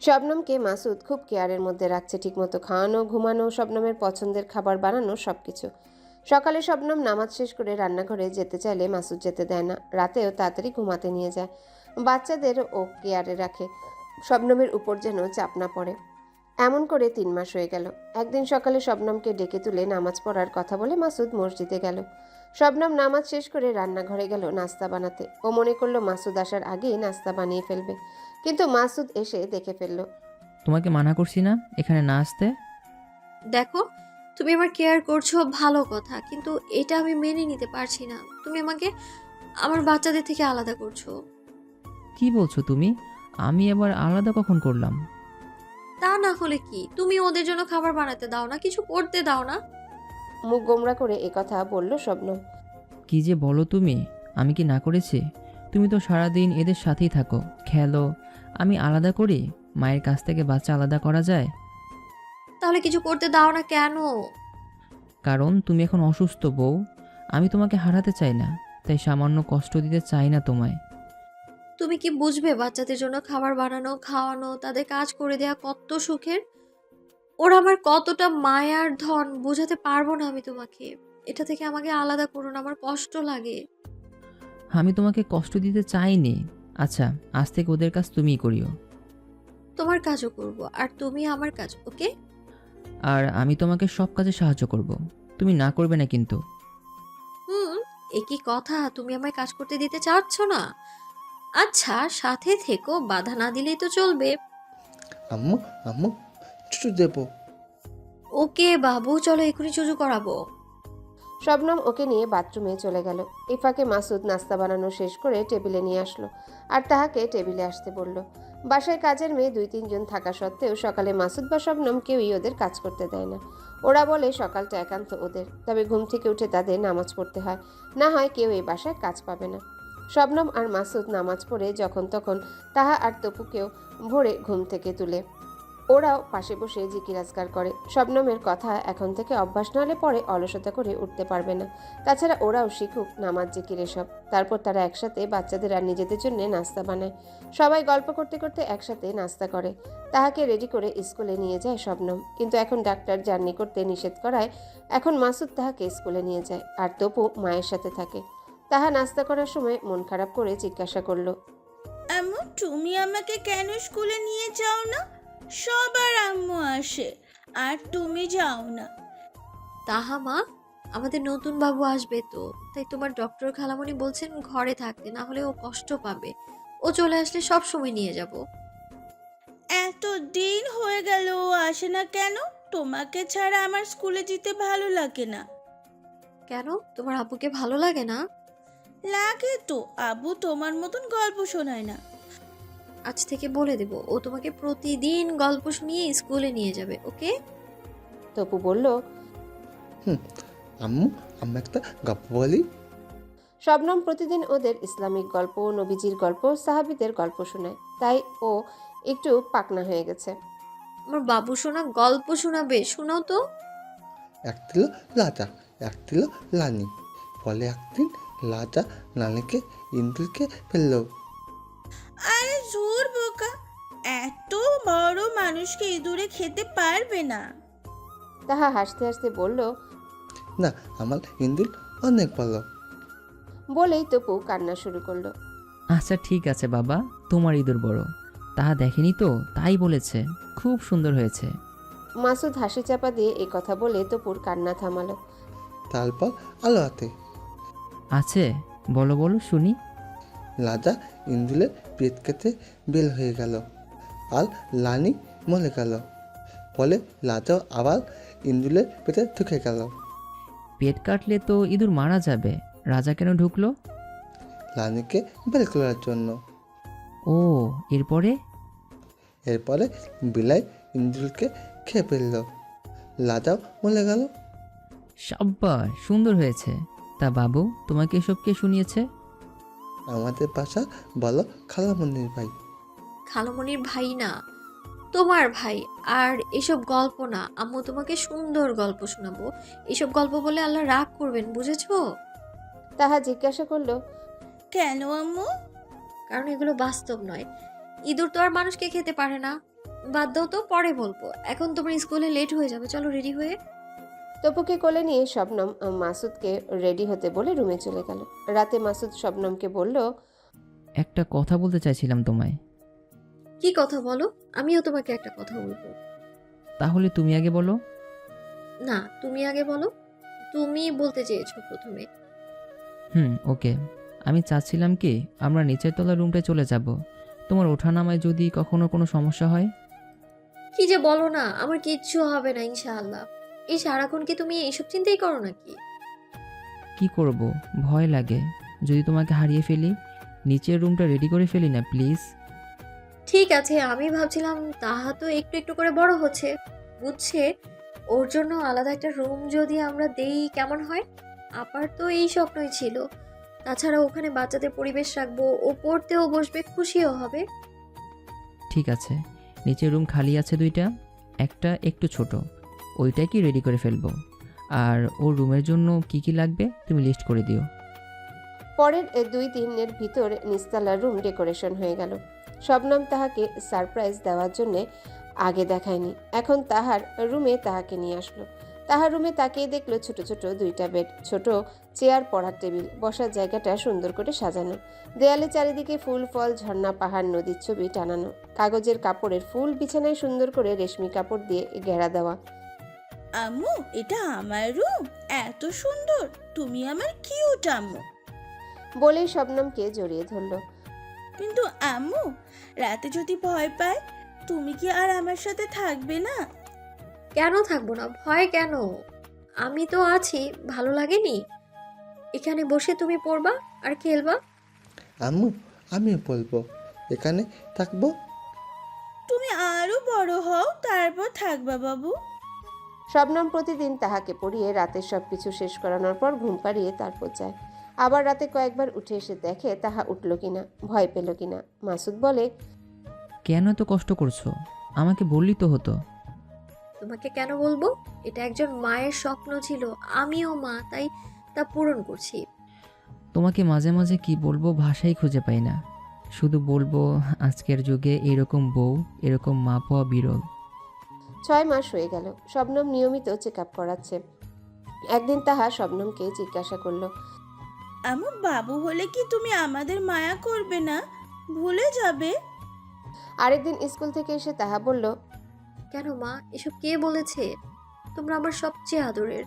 শবনমকে মাসুদ খুব কেয়ারের মধ্যে রাখছে, ঠিকমতো খাওয়ানো, ঘুমানো, শবনমের পছন্দের খাবার বানানো, সবকিছু। সকালে শবনম নামাজ শেষ করে রান্নাঘরে যেতে চাইলে মাসুদ যেতে দেয় না। রাতেও তাড়াতাড়ি ঘুমাতে নিয়ে যায়। বাচ্চাদের ও কেয়ারে রাখে, শবনমের উপর যেন চাপ না পড়ে। এমন করে 3 মাস হয়ে গেল। একদিন সকালে শবনমকে ডেকে তুলে নামাজ পড়ার কথা বলে মাসুদ মসজিদে গেল। শবনম নামাজ শেষ করে রান্নাঘরে গেল নাস্তা বানাতে। ও মনে করলো মাসুদ আসার আগেই নাস্তা বানিয়ে ফেলবে, কিন্তু মাসুদ এসে দেখে ফেলল। তোমাকে মানা করছি না এখানে না আসতে? দেখো, তুমি আমার কেয়ার করছো ভালো কথা, কিন্তু এটা আমি মেনে নিতে পারছি না। তুমি আমাকে আমার বাচ্চাদের থেকে আলাদা করছো। কি বলছো তুমি? আমি আবার আলাদা কখন করলাম? তা না হলে কি, তুমি ওদের জন্য খাবার বানাতে দাও না, কিছু করতে দাও না? মুখ গোমরা করে একথা বলল শবনম। কি যে বলো তুমি! আমি কি না করেছি? তুমি তো সারাদিন এদের সাথেই থাকো, খেলো। আমি আলাদা করি? মায়ের কাছ থেকে বাচ্চা আলাদা করা যায়? তাহলে কিছু করতে দাও না কেন? কারণ তুমি এখন অসুস্থ বউ। আমি তোমাকে হারাতে চাই না, তাই সামান্য কষ্ট দিতে চাই না তোমায়। তুমি কি বুঝবে বাচ্চাদের জন্য খাবার বানানো, খাওয়ানো, তাদের কাজ করে দেয়া কত সুখের? ওরা আমার কতটা মায়ার ধন বোঝাতে পারবো না আমি তোমাকে। এটা থেকে আমাকে আলাদা করো না, আমার কষ্ট লাগে। আমি তোমাকে কষ্ট দিতে চাইনি। আচ্ছা, আজ থেকে ওদের কাজ তুমিই করিও। তোমার কাজও করব আর তুমি আমার কাজ, ওকে? আর আমি তোমাকে সব কাজে সাহায্য করব। তুমি না করবে না কিন্তু। হুম, একই কথা, তুমি আমায় কাজ করতে দিতে চাচ্ছ না? আচ্ছা, সাথে থেকো, বাধা না দিলেই তো চলবে। আম্মু, আম্মু, ছুটু দেবো। ওকে বাবু, চলো এখনই চুজু করাবো। শবনম ওকে নিয়ে বাথরুমে চলে গেল। এই ফাঁকে মাসুদ নাস্তা বানানো শেষ করে টেবিলে নিয়ে আসলো আর তাহাকে টেবিলে আসতে বলল। বাসায় কাজের মেয়ে 2-3 জন থাকা সত্ত্বেও সকালে মাসুদ বা শবনম কেউই ওদের কাজ করতে দেয় না। ওরা বলে সকালটা একান্ত ওদের, তবে ঘুম থেকে উঠে তাদের নামাজ পড়তে হয়, না হয় কেউ এই বাসায় কাজ পাবে না। শবনম আর মাসুদ নামাজ পড়ে যখন তখন তাহা আর তপুকেও ভোরে ঘুম থেকে তুলে। ওরাও পাশে বসে জিকির আজকার করে। শবনমের কথা এখন থেকে অভ্যাস না হলে পরে অলসতা করে উঠতে পারবে না। তাছাড়া ওরাও শিখুক নামাজ জিকির এসব। তারপর তারা একসাথে বাচ্চাদের আর নিজেদের জন্য নাস্তা বানায়। সবাই গল্প করতে করতে একসাথে নাস্তা করে। তাহাকে রেডি করে স্কুলে নিয়ে যায় শবনম, কিন্তু এখন ডাক্তার জার্নি করতে নিষেধ করায় এখন মাসুদ তাহাকে স্কুলে নিয়ে যায় আর তপু মায়ের সাথে থাকে। তাহা নাস্তা করার সময় মন খারাপ করে জিজ্ঞাসা করলো, আম্মু, তুমি আমাকে কেন স্কুলে নিয়ে যাও না? সবার আম্মু আসে আর তুমি যাও না। তাহা মা, আমাদের নতুন বাবু আসবে তো, তাই তোমার ডক্টর খালামণি বলছেন ঘরে থাকতে, না হলে ও কষ্ট পাবে। ও চলে আসলে সব সময় নিয়ে যাব। এত দিন হয়ে গেল ও আসে না কেন? তোমাকে ছাড়া আমার স্কুলে যেতে ভালো লাগে না। কেন, তোমার আব্বুকে ভালো লাগে না? লাগে তো, আব্বু তোমার মতন গল্প শোনায় না। আজ থেকে বলে দেব, ও তোমাকে প্রতিদিন গল্প শুনিয়ে স্কুলে নিয়ে যাবে, ওকে? তপু বলল। আম্মু, আমি একটা গল্প বলি। শবনম প্রতিদিন ওদের ইসলামিক গল্প, নবীজির গল্প, সাহাবীদের গল্প শোনায়, তাই ও একটু পাকনা হয়ে গেছে। আমার বাবু শোনা গল্প শোনাবে, শোনাও তো। এক ছিল রাজা, এক ছিল রানী। ফলে একদিন রাজা রানীকে ইন্দুরকে ফেললো। আরে জোর বোকা, এত বড় মানুষকে ইঁদুরে খেতে পারবে না। তাহা হাসতে হাসতে বলল। না, আমার ইন্দুর অনেক ভালো। বলেই তপু কান্না শুরু করলো। আচ্ছা ঠিক আছে বাবা, তোমার ইঁদুর বড়, তাহা দেখেনি তো তাই বলেছে। খুব সুন্দর হয়েছে। মাসুদ হাসি চাপা দিয়ে এই কথা বলে তপুর কান্না থামালো। তারপর আলো হাতে আছে, বলো বলো শুনি। রাজা ইন্দুলের পেট কেটে বের হয়ে গেল আর রানী মরে গেল। ফলে রাজাও আবার ইন্দুলের পেটে ঢুকে গেল। পেট কাটলে তো ইঁদুর মারা যাবে, রাজা কেন ঢুকলো? রানীকে বের করার জন্য। ও, এরপরে? এরপরে বিলাই ইন্দুলকে খেয়ে ফেলল। রাজাও মরে গেল। সাব্বাস, সুন্দর হয়েছে। তা বাবু, তোমাকে এসব কে শুনিয়েছে? আমাদের বাসা বলো খালামণির ভাই। খালামণির ভাই না, তোমার ভাই। আর এসব গল্প না, আম্মু তোমাকে সুন্দর গল্প শোনাবো। এসব গল্প বলে আল্লাহ রাগ করবেন, বুঝেছো? তাহা জিজ্ঞাসা করলো। কেন আম্মু? কারণ এগুলো বাস্তব নয়। ইঁদুর তো আর মানুষকে খেতে পারে না। বাদ দাও তো, পরে বলবো। এখন তোমার স্কুলে লেট হয়ে যাবে, চলো রেডি হয়ে। তপুকে কোলে নিয়ে শবনম মাসুদকে রেডি হতে বলে রুমে চলে গেল। রাতে মাসুদ শবনমকে বলল, একটা কথা বলতে চাইছিলাম তোমায়। কি কথা বলো? আমিও তোমাকে একটা কথা বলবো। তাহলে তুমি আগে বলো। না, তুমি আগে বলো। তুমি বলতে চেয়েছো প্রথমে। ওকে। আমি চাচ্ছিলাম কি আমরা নিচের তলার রুমটায় চলে যাব। তোমার ওঠানামায় যদি কখনো কোনো সমস্যা হয়। কি যে বলো না, আমার কিচ্ছু হবে না ইনশাআল্লাহ। এই সারাক্ষণ কি তুমি এইসব চিন্তাই করো নাকি? কি করব, ভয় লাগে যদি তোমাকে হারিয়ে ফেলি। নিচের রুমটা রেডি করে ফেলি না প্লিজ। ঠিক আছে, আমি ভাবছিলাম তাহা তো একটু একটু করে বড় হচ্ছে, বুঝছে। ওর জন্য আলাদা একটা রুম যদি আমরা দেই কেমন হয়? আপার তো এই স্বপ্নই ছিল। তাছাড়া ওখানে বাচ্চাদের পরিবেশ রাখবো, ও পড়তেও বসবে, খুশিও হবে। ঠিক আছে, নিচের রুম খালি আছে দুইটা, একটা একটু ছোট, ওইটাই কি রেডি করে ফেলবো। আর ওর রুমের জন্য কি কি লাগবে তুমি লিস্ট করে দিও। পরের 2 দিনের ভিতর নিস্তালার রুম ডেকোরেশন হয়ে গেল। শবনম তাহাকে সারপ্রাইজ দেওয়ার জন্যে আগে দেখায়নি, এখন তাহার রুমে তাহাকে নিয়ে আসলো। তাহার রুমে তাকিয়ে দেখলো ছোট ছোট 2টা বেড, ছোট চেয়ার, পড়ার টেবিল, বসার জায়গাটা সুন্দর করে সাজানো। দেয়ালে চারিদিকে ফুল ফল, ঝর্ণা, পাহাড়, নদীর ছবি টানানো। কাগজের কাপড়ের ফুল, বিছানায় সুন্দর করে রেশমি কাপড় দিয়ে ঘেরা দেওয়া। আম্মু, এটা আমার রুম? এত সুন্দর! তুমি আমার কিউট আম্মু। বলেই শবনমকে জড়িয়ে ধরলো। কিন্তু আম্মু, রাতে যদি ভয় পায়, তুমি কি আর আমার সাথে থাকবে না? কেন থাকবো না? ভয় কেন? আমি তো আছি। ভালো লাগেনি? এখানে বসে তুমি পড়বা আর খেলবা। আম্মু, আমিও বলবো এখানে থাকবো। তুমি আরো বড় হও, তারপর থাকবা বাবু। শবনম প্রতিদিন তাহাকে পড়িয়ে রাতের সব কিছু শেষ করানোর পর ঘুম পাড়িয়ে তারপর যায়। আবার রাতে কয়েকবার উঠে এসে দেখে তাহা উঠল কিনা, ভয় পেল কিনা। মাসুদ বলে, কেন এত কষ্ট করছো? আমাকে বললি তো হতো। তোমাকে কেন বলবো? এটা একজন মায়ের স্বপ্ন ছিল, আমিও মা, তাই তা পূরণ করছি। তোমাকে মাঝে মাঝে কি বলবো ভাষাই খুঁজে পাই না। শুধু বলবো আজকের যুগে এরকম বউ, এরকম মা পাওয়া বিরল। 6 মাস হয়ে গেল। শবনম নিয়মিত চেক আপ করাচ্ছে। একদিন তাহা শবনমকে জিজ্ঞাসা করলো, আম্মু, বাবু হলে কি তুমি আমাদের মায়া করবে না? ভুলে যাবে? আরেকদিন স্কুল থেকে এসে তাহা বলল, কেন মা, এসব কে বলেছে? তোমরা আমার সবচেয়ে আদরের,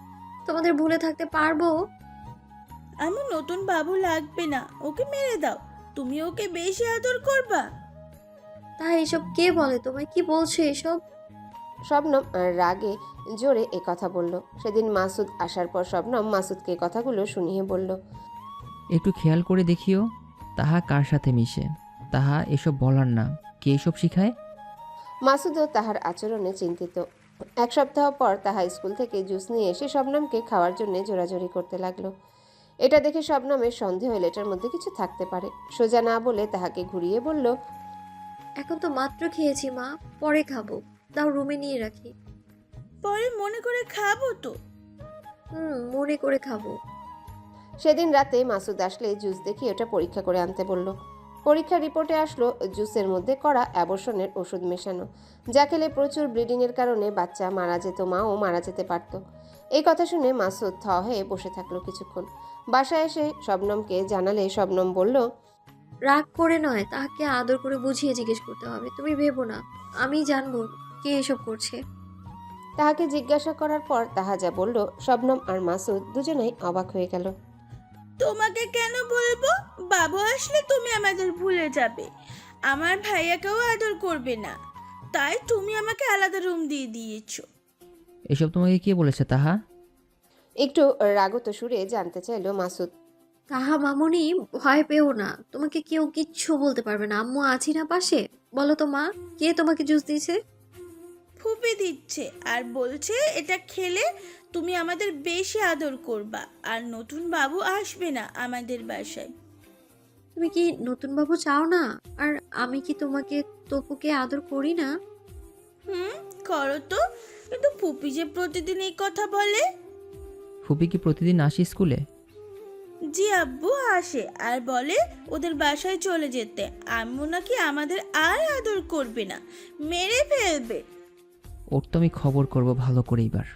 তোমাদের ভুলে থাকতে পারবো? আম্মু, নতুন বাবু লাগবে না, ওকে মেরে দাও। তুমি ওকে বেশি আদর করবা। তাই এসব কে বলে তোমায়? কি বলছো এসব? শবনম রাগে জোরে এ কথা বলল। সেদিন মাসুদ আসার পর শবনম মাসুদকে কথাগুলো শুনিয়ে বলল, একটু খেয়াল করে দেখিও তাহা কার সাথে মিশে। তাহা এসব বলার না, কে এসব শিখায়? মাসুদও তাহার আচরণে চিন্তিত। 1 সপ্তাহ পর তাহা স্কুল থেকে জুস নিয়ে এসে শবনমকে খাওয়ার জন্য জোরাজোরি করতে লাগলো। এটা দেখে শবনমের সন্দেহ হলো এটার মধ্যে কিছু থাকতে পারে। সোজা না বলে তাহাকে ঘুরিয়ে বলল, এখন তো মাত্র খেয়েছি মা, পরে খাবো। দাও রুমে নিয়ে রাখি। পরে মনে করে খাবো তো। মনে করে খাবো। সেদিন রাতে মাসুদ আসলে জুস দেখিয়ে ওটা পরীক্ষা করে আনতে বলল। পরীক্ষার রিপোর্টে আসলো জুসের মধ্যে করা অ্যাবর্শনের ওষুধ মেশানো, যা খেলে প্রচুর ব্লিডিংয়ের কারণে বাচ্চা মারা যেত, মাও মারা যেতে পারত। এই কথা শুনে মাসুদ থ হয়ে বসে থাকলো কিছুক্ষণ। বাসায় এসে শবনমকে জানালে শবনম বলল, রাগ করে নয়, তাকে আদর করে বুঝিয়ে জিজ্ঞেস করতে হবে। তুমি ভেবো না, আমি জানবো কে এসব করছে। তাহাকে জিজ্ঞাসা করার পর তাহা যা বলল, শবনম আর মাসুদ দুজনেই অবাক হয়ে গেল। তোমাকে কেন বলবো? বাবু আসলে তুমি আমাদের ভুলে যাবে, আমার ভাইয়াকেও আদর করবে না, তাই তুমি আমাকে আলাদা রুম দিয়ে দিয়েছো। এসব তোমাকে কে বলেছে তাহা? একটু রাগত সুরে জানতে চাইল মাসুদ। তাহা মামুনি, ভয় পেও না, তোমাকে কেউ কিচ্ছু বলতে পারবে না। আম্মু আছি না পাশে। বলো তো মা, কে তোমাকে জুস দিয়েছে? ফুপি দিচ্ছে, আর বলছে এটা খেলে তুমি আমাদের বেশি আদর করবা, আর নতুন বাবু আসবে না আমাদের বাসায়। তুমি কি নতুন বাবু চাও না? আর আমি কি তোমাকে, তপুকে আদর করি না? করো তো, কিন্তু ফুপি যে প্রতিদিন এই কথা বলে। ফুপি কি প্রতিদিন আসি স্কুলে? জি আব্বু আসে আর বলে ওদের বাসায় চলে যেতে। আম্মু নাকি আমাদের আর আদর করবে না, মেরে ফেলবে। ওর তো আমি খবর করব ভালো করে এবার।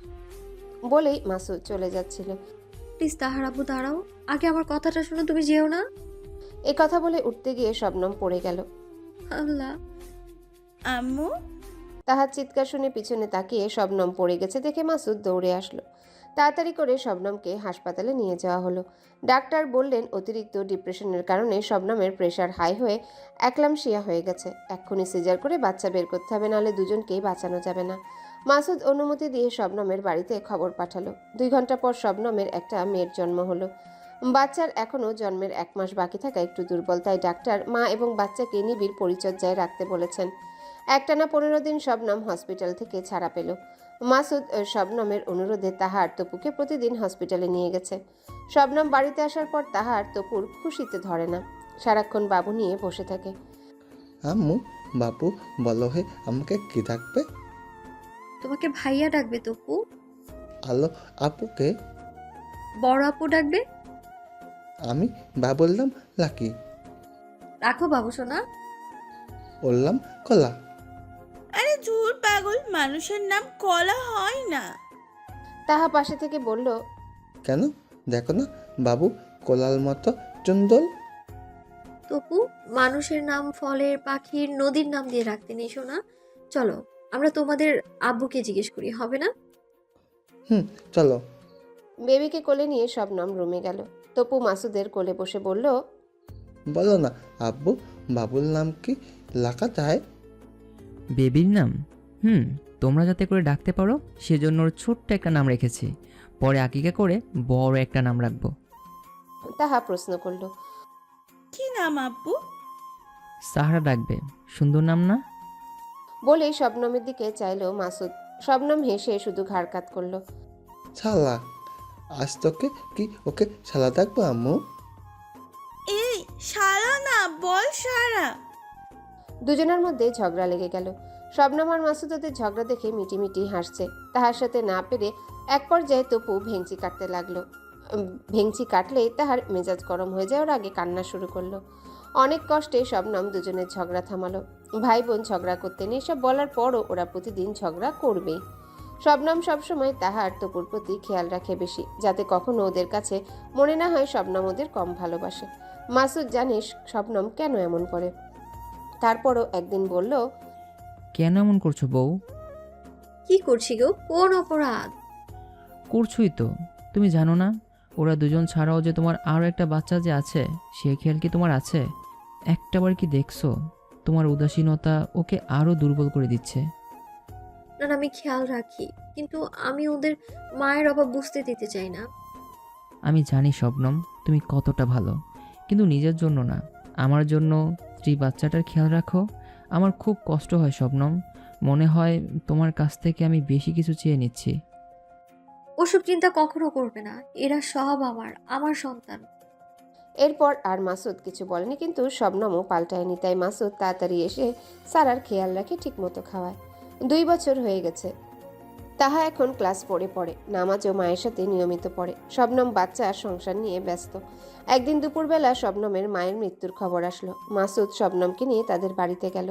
বলেই মাসুদ চলে যাচ্ছিল। প্লিজ তাহার আব্বু দাঁড়াও, আগে আমার কথাটা শুনে তুমি যেও না। এ কথা বলে উঠতে গিয়ে শবনম পড়ে গেল। আল্লাহ। আম্মু, তাহার চিৎকার শুনে পিছনে তাকিয়ে শবনম পড়ে গেছে দেখে মাসুদ দৌড়ে আসলো। তাড়াতাড়ি করে শবনমকে হাসপাতালে নিয়ে যাওয়া হলো। ডাক্তার বললেন অতিরিক্ত ডিপ্রেশনের কারণে শবনমের প্রেশার হাই হয়ে একলামশিয়া হয়ে গেছে। এক্ষুনি সিজার করে বাচ্চা বের করতে হবে, নাহলে দুজনকেই বাঁচানো যাবে না। মাসুদ অনুমতি দিয়ে শবনমের বাড়িতে খবর পাঠালো। 2 ঘন্টা পর শবনমের একটা মেয়ের জন্ম হলো। বাচ্চার এখনও জন্মের 1 মাস বাকি থাকা একটু দুর্বল, তাই ডাক্তার মা এবং বাচ্চাকে নিবিড় পরিচর্যায় রাখতে বলেছেন। একটানা 15 দিন শবনম হসপিটাল থেকে ছাড়া পেল। মাসুদ শবনমের অনুরোধে তাহার তপুকে প্রতিদিন হসপিটালে নিয়ে গেছে। শবনম বাড়িতে আসার পর তাহার তপুর খুশিতে ধরে না, সারাক্ষণ বাবু নিয়ে বসে থাকে। আম্মু, বাবু বলো হে আমাকে কি ডাকবে? তোমাকে ভাইয়া ডাকবে তপু। আলো আপুকে বড় আপু ডাকবে। আমি বা বললাম লাকি, রাখো বাবু সোনা। বললাম কলা। আরে জুর পাগল, মানুষের নাম কলা হয় না। তাহা পাশে থেকে বলল, কেন দেখো না বাবু কলার মতো চন্দল। তপু, মানুষের নাম ফলের, পাখির, নদীর নাম দিয়ে রাখতে নেই সোনা। চলো আমরা তোমাদের আব্বুকে জিজ্ঞেস করি, হবে না? চলো। বেবিকে কোলে নিয়ে শবনম রুমে গেল। তপু মাসুদের কোলে বসে বলল, বলো না আব্বু, বাবুর নাম কি লাকা যায়? বেবির নাম? তোমরা যাতে করে ডাকতে পারো সেজন্য ওর ছোট্ট একটা নাম রেখেছি। পরে আকিকা করে বড় একটা নাম রাখবো। তাহা প্রশ্ন করল, কি নাম আব্বু? সাহারা ডাকবে, সুন্দর নাম না? বলেই শবনমের দিকে চাইল মাসুদ। শবনম হেসে শুধু ঘাড় কাত করল। শালা, আজ তোকে কি ওকে শালা ডাকবো আম্মু? এই শালা না, বল সারা। দুজনের মধ্যে ঝগড়া লেগে গেল। শবনম আর মাসুদ ওদের ঝগড়া দেখে মিটিমিটি হাসছে। তাহার সাথে না পেরে এক পর্যায়ে তপু ভেংচি কাটতে লাগলো। ভেংচি কাটলেই তাহার মেজাজ গরম হয়ে যায়, ওর আগে কান্না শুরু করলো। অনেক কষ্টে শবনম দুজনের ঝগড়া থামালো। ভাই বোন ঝগড়া করতে নেই সব বলার পরও ওরা প্রতিদিন ঝগড়া করবেই। শবনম সবসময় তাহার তপুর প্রতি খেয়াল রাখে বেশি, যাতে কখনো ওদের কাছে মনে না হয় শবনম ওদের কম ভালোবাসে। মাসুদ জানিস শবনম কেন এমন করে। তারপরও একদিন বলল, কেন এমন করছো বউ? কি করছি গো? কোন অপরাধ? করছোই তো। তুমি জানো না ওরা দুজন ছাড়াও যে তোমার আরও একটা বাচ্চা যে আছে, সে খেয়াল কি তোমার আছে? একটাবার কি দেখছো? তোমার উদাসীনতা ওকে আরও দুর্বল করে দিচ্ছে। না না, আমি খেয়াল রাখি, কিন্তু আমি ওদের মায়ের অভাব বুঝতে দিতে চাই না। আমি জানি শবনম তুমি কতটা ভালো, কিন্তু নিজের জন্য না, আমার জন্য স্ত্রী বাচ্চাটার খেয়াল রাখো। আমার খুব কষ্ট হয় শবনম, মনে হয় তোমার কাছ থেকে আমি বেশি কিছু চেয়ে নিচ্ছি। ওসব চিন্তা কখনো করবে না, এরা সব আমার সন্তান। এরপর আর মাসুদ কিছু বলেনি, কিন্তু শবনমও পাল্টায়নি। তাই মাসুদ তাড়াতাড়ি এসে সারার খেয়াল রাখে, ঠিক মতো খাওয়ায়। 2 বছর হয়ে গেছে। তাহা এখন ক্লাস 4-এ পড়ে, নামাজও মায়ের সাথে নিয়মিত পড়ে। শবনম বাচ্চা আর সংসার নিয়ে ব্যস্ত। একদিন দুপুরবেলা শবনমের মায়ের মৃত্যুর খবর আসলো। মাসুদ শবনমকে নিয়ে তাদের বাড়িতে গেল।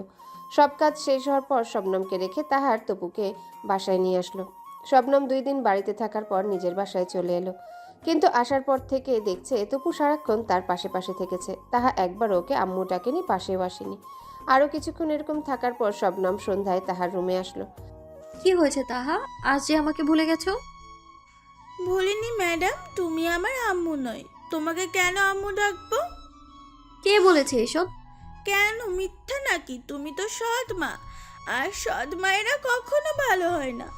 সব কাজ শেষ হওয়ার পর শবনমকে রেখে তাহার তপুকে বাসায় নিয়ে আসলো। শবনম 2 দিন বাড়িতে থাকার পর নিজের বাসায় চলে এলো, কিন্তু আসার পর থেকে দেখছে তপু সারাক্ষণ তার পাশে পাশে থেকেছে। তাহা একবারও ওকে আম্মু ডাকেনি, পাশেও আসেনি। আরও কিছুক্ষণ এরকম থাকার পর শবনম সন্ধ্যায় তাহার রুমে আসলো। কি হয়েছে তাহা, আজ যে আমাকে ভুলে গেছো? ভুলিনি ম্যাডাম, তুমি আমার আম্মু নয়। তোমাকে কেন আম্মু ডাকবো? কে বলেছে এসব? কেন, মিথ্যা নাকি? তুমি তো সৎ মা, আর সৎ মায়েরা কখনো ভালো হয় না।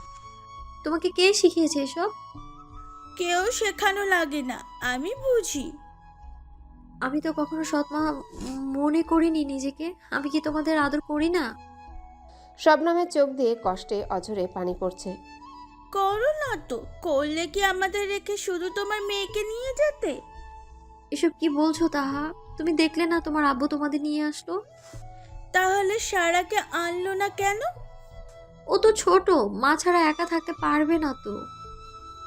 তোমাকে কে শিখিয়েছে এসব? কেউ শেখানো লাগে না, আমি বুঝি। আমি তো কখনো সৎমা মনে করিনি নিজেকে। আমি কি তোমাদের আদর করি না? শবনমের চোখ দিয়ে কষ্টে অঝরে পানি পড়ছে। করো না তো, করলে কি আমাদের রেখে শুধু তোমার মেয়েকে নিয়ে যেতে? এসব কি বলছো তাহা? তুমি দেখলে না তোমার আব্বু তোমাদের নিয়ে আসলো? তাহলে সারাকে আনলো না কেন? ও তো ছোট, মা ছাড়া একা থাকতে পারবে না তো।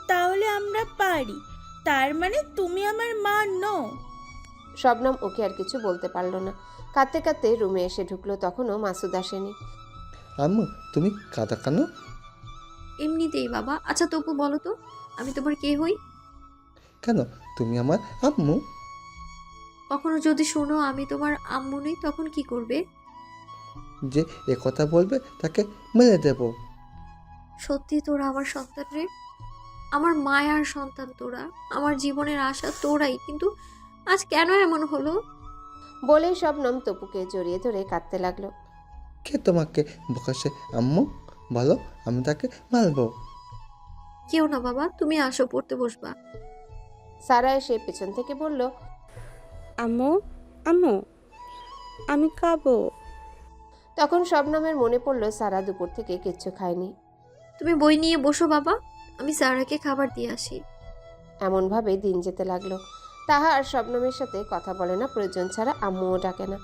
তাহলে আমরা পারি, তার মানে তুমি আমার মা নও? শবনম ওকে আর কিছু বলতে পারল না। কাঁদতে কাঁদতে রুমে এসে ঢুকলো, তখনও মাসুদ আসেনি। আম্মু তুমি কাঁদা কেন? এমনিতেই বাবা। আচ্ছা তপু বলো তো, আমি তোমার কে হই? কেন তুমি আমার আম্মু? কখনো যদি শোনো আমি তোমার আম্মু নই, তখন কি করবে? যে এ কথা বলবে তাকে মেরে দেব। সত্যি তোরা আমার সন্তান রে, আমার মায়ার সন্তান তোরা, আমার জীবনের আশা তোরাই, কিন্তু আজ কেন এমন হলো? বলেই শবনম তপুকে জড়িয়ে ধরে কাঁদতে লাগলো। কে তোমাকে বকাশে আম্মু? বলো, আমি তাকে মারবো। কেউ না বাবা, তুমি আসো, পড়তে বসবা। সারা এসে পেছন থেকে বলল, আম্মু, আম্মু, আমি খাবো। তখন শবনমের মনে পড়ল সারা দুপুর থেকে কিচ্ছু খায়নি। তুমি বই নিয়ে বসো বাবা, আমি সারাকে খাবার দিয়ে আসি। এমনভাবে দিন যেতে লাগলো। তাহা আর শবনমের সাথে কথা বলে না, প্রয়োজন ছাড়া আম্মুও ডাকে না।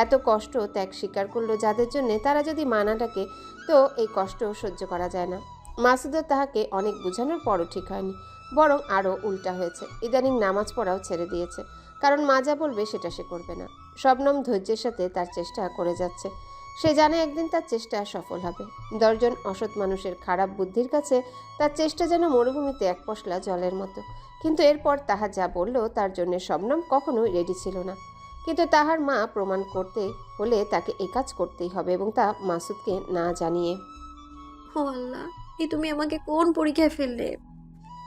এত কষ্ট ত্যাগ স্বীকার করলো যাদের জন্যে, তারা যদি মা না ডাকে তো এই কষ্ট সহ্য করা যায় না। মাসুদের তাহাকে অনেক বোঝানোর পরও ঠিক হয়নি, বরং আরও উল্টা হয়েছে। ইদানিং নামাজ পড়াও ছেড়ে দিয়েছে, কারণ মা যা বলবে সেটা সে করবে না। শবনম ধৈর্যের সাথে তার চেষ্টা করে যাচ্ছে। সে জানে একদিন তার চেষ্টা সফল হবে। 10 জন অসৎ মানুষের খারাপ বুদ্ধির কাছে তার চেষ্টা যেন মরুভূমিতে এক পশলা জলের মতো। কিন্তু এরপর তাহা যা বলল তার জন্য শবনম কখনোই রেডি ছিল না। কিন্তু তাহার মা প্রমাণ করতে হলে তাকে এই কাজ করতেই হবে, এবং তা মাসুদকে না জানিয়ে। ও আল্লাহ, এই তুমি আমাকে কোন পরীক্ষায় ফেললে?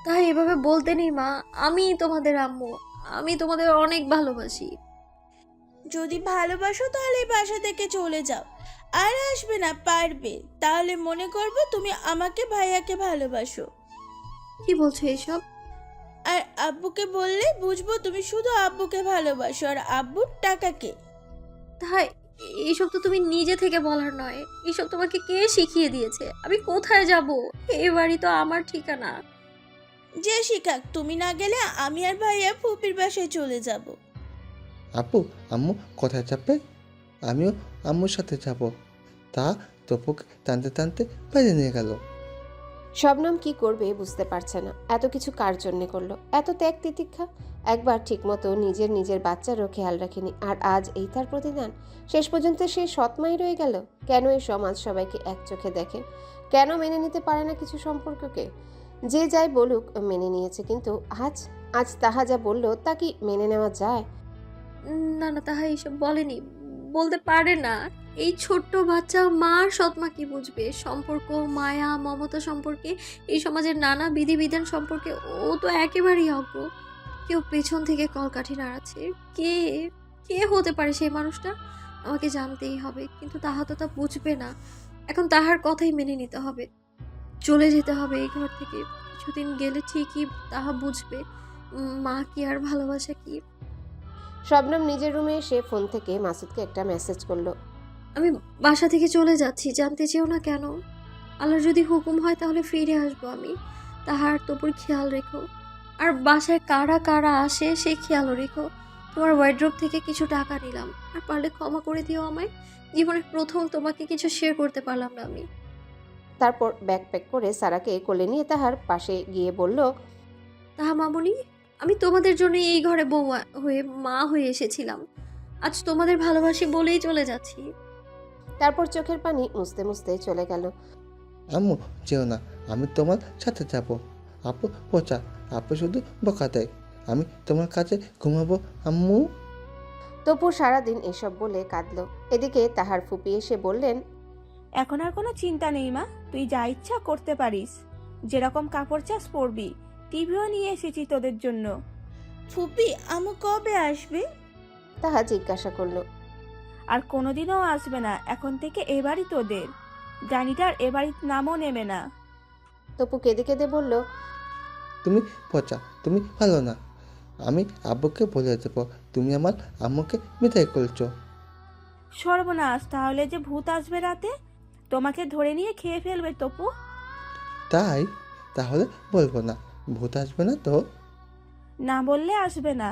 তাই এভাবে বলতে নেই মা, আমি তোমাদের আম্মু, আমি তোমাদের অনেক ভালোবাসি। যদি ভালোবাসো তাহলে এই বাসা থেকে চলে যাও, আর আসবে না পারবে। তাহলে মনে করবো তুমি আমাকে ভাইয়াকে ভালোবাসো। কি বলছো এইসব? আর আব্বুকে বললে বুঝবো তুমি শুধু আব্বুকে ভালোবাসো আর আব্বুর টাকাকে। তাই এইসব তো তুমি নিজে থেকে বলার নয়, এইসব তোমাকে কে শিখিয়ে দিয়েছে? আমি কোথায় যাব? এই বাড়ি তো আমার ঠিকানা। যে শিখাক, তুমি না গেলে আমি আর ভাইয়া ফুপির বাসায় চলে যাব। আপু আম্মু কোথায় যাবে? আমিও আম্মুর সাথে যাব। তা তপুকে টানতে টানতে বাইরে নিয়ে গেল। শবনম কি করবে বুঝতে পারছে না। এত কিছু কার জন্য করলো? এত ত্যাগ তিতিক্ষা। একবার ঠিকমতো নিজের বাচ্চারও খেয়াল রাখেনি, আর আজ এই তার প্রতিদান। শেষ পর্যন্ত সে সৎমাই রয়ে গেল। কেন এই সমাজ সবাইকে এক চোখে দেখে? কেন মেনে নিতে পারে না কিছু সম্পর্ককে? যে যাই বলুক মেনে নিয়েছে, কিন্তু আজ আজ তাহা যা বললো তা কি মেনে নেওয়া যায়? না না, তাহা এইসব বলেনি, বলতে পারে না। এই ছোট্ট বাচ্চা মার সৎমা কি বুঝবে? সম্পর্ক, মায়া, মমতা সম্পর্কে, এই সমাজের নানা বিধিবিধান সম্পর্কে ও তো একেবারেই অজ্ঞ। কেউ পেছন থেকে কলকাঠি নাড়াচ্ছে। কে কে হতে পারে সেই মানুষটা? আমাকে জানতেই হবে, কিন্তু তাহা তো তা বুঝবে না। এখন তাহার কথাই মেনে নিতে হবে, চলে যেতে হবে এই ঘর থেকে। কিছুদিন গেলে ঠিকই তাহা বুঝবে মা কি আর ভালোবাসা কি। শবনম নিজের রুমে এসে ফোন থেকে মাসুদকে একটা মেসেজ করলো। আমি বাসা থেকে চলে যাচ্ছি, জানতে চেও না কেন। আল্লাহর যদি হুকুম হয় তাহলে ফিরে আসবো আমি। তাহার তোপর খেয়াল রেখো, আর বাসায় কারা কারা আসে সেই খেয়ালও রেখো। তোমার ওয়ার্ড্রোব থেকে কিছু টাকা নিলাম, আর পারলে ক্ষমা করে দিও আমায়। জীবনের প্রথম তোমাকে কিছু শেয়ার করতে পারলাম না আমি। তারপর ব্যাকপ্যাক করে সারাকে কোলে নিয়ে তাহার পাশে গিয়ে বলল, তাহা মামুনি, আমি তোমাদের জন্য এই ঘরে বউ হয়ে মা হয়ে এসেছিলাম। আজ তোমাদের ভালোবাসি বলেই চলে যাচ্ছি। তারপর চোখের পানি মুছতে মুছতে চলে গেল। আম্মু যেও না, আমি তোমার সাথে যাব। আপু পচা, আপু শুধু বকা দেয়। আমি তোমার কাছে ঘুমাবো আম্মু। তপু সারাদিন এসব বলে কাঁদল। এদিকে তাহার ফুপি এসে বললেন, এখন আর কোনো চিন্তা নেই মা, তুই যা ইচ্ছা করতে পারিস। যেরকম কাপড় চাস পরবি। টিভিও নিয়ে এসেছি তোদের জন্য। ফুপি আমু কবে আসবে? তাহা জিজ্ঞাসা করলো। আর কোনোদিনও আসবে না, এখন থেকে এবারই তোদের। জানিটার এবারির নামও নেবে না। তপু কেঁদে কেঁদে বলল, তুমি পচা, তুমি ভালো না। আমি আব্বুকে বলে দেবো তুমি আমার আম্মুকে বিদায় করছো। সর্বনাশ, তাহলে যে ভূত আসবে রাতে, তোমাকে ধরে নিয়ে খেয়ে ফেলবে তপু। তাই তাহলে বলবো না, ভূত আসবে না তো? না বললে আসবে না।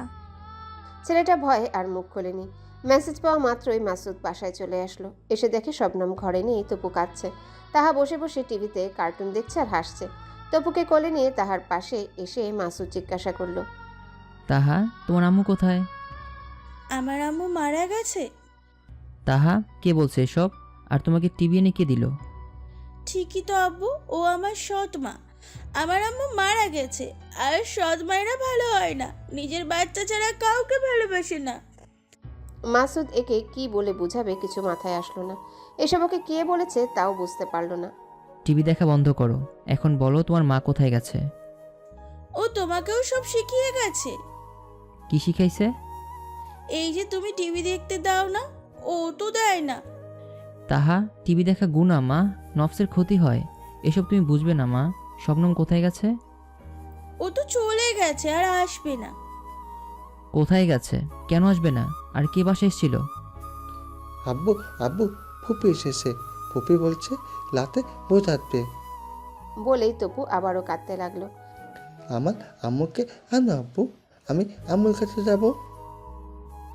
ছেলেটা ভয়ে আর মুখ খোলেনি। মেসেজ পাওয়া মাত্রই মাসুদ বাসায় চলে আসলো। এসে দেখে শবনম ঘরে নেই, তপু কাঁদছে। তাহা বসে বসে টিভিতে কার্টুন দেখছে আর হাসছে। তপুকে কোলে নিয়ে তাহার পাশে এসে মাসুদ জিজ্ঞাসা করলো, তাহা, তোমার আম্মু কোথায়? আমার আম্মু মারা গেছে। তাহা, কে বলছে এসব? আর তোমাকে টিভি এনে কে দিল? ঠিকই তো আব্বু, ও আমার সৎ মা। আমার আম্মু মারা গেছে। আর সৎ মায়েরা ভালো হয় না, নিজের বাচ্চা ছাড়া কাউকে ভালোবাসে না। মাসুদ একে কি বলে বুঝাবে কিছু মাথায় আসলো না। এসব ওকে কে বলেছে তাও বুঝতে পারলো না। টিভি দেখা বন্ধ করো। এখন বলো তোমার মা কোথায় গেছে? ও তোমাকেও সব শিখিয়ে গেছে। কি শিখাইছে? এই যে তুমি টিভি দেখতে দাও না, ও তো দেয় না। তাহা, টিভি দেখা গুনাহ মা, নফসের ক্ষতি হয়। এসব তুমি বুঝবে না মা। শবনম কোথায় গেছে? ও তো চলে গেছে আর আসবে না। কোথায় গেছে? কেন আসবে না? আর কে বাসে এসেছিল? আব্বু আব্বু ফুপি এসেছে। ফুপি বলছে রাতে বোঝাতে। বলেই তপু আবারও কাঁদতে লাগলো। আমার আম্মুকে আনো আব্বু, আমি আম্মুর কাছে যাব।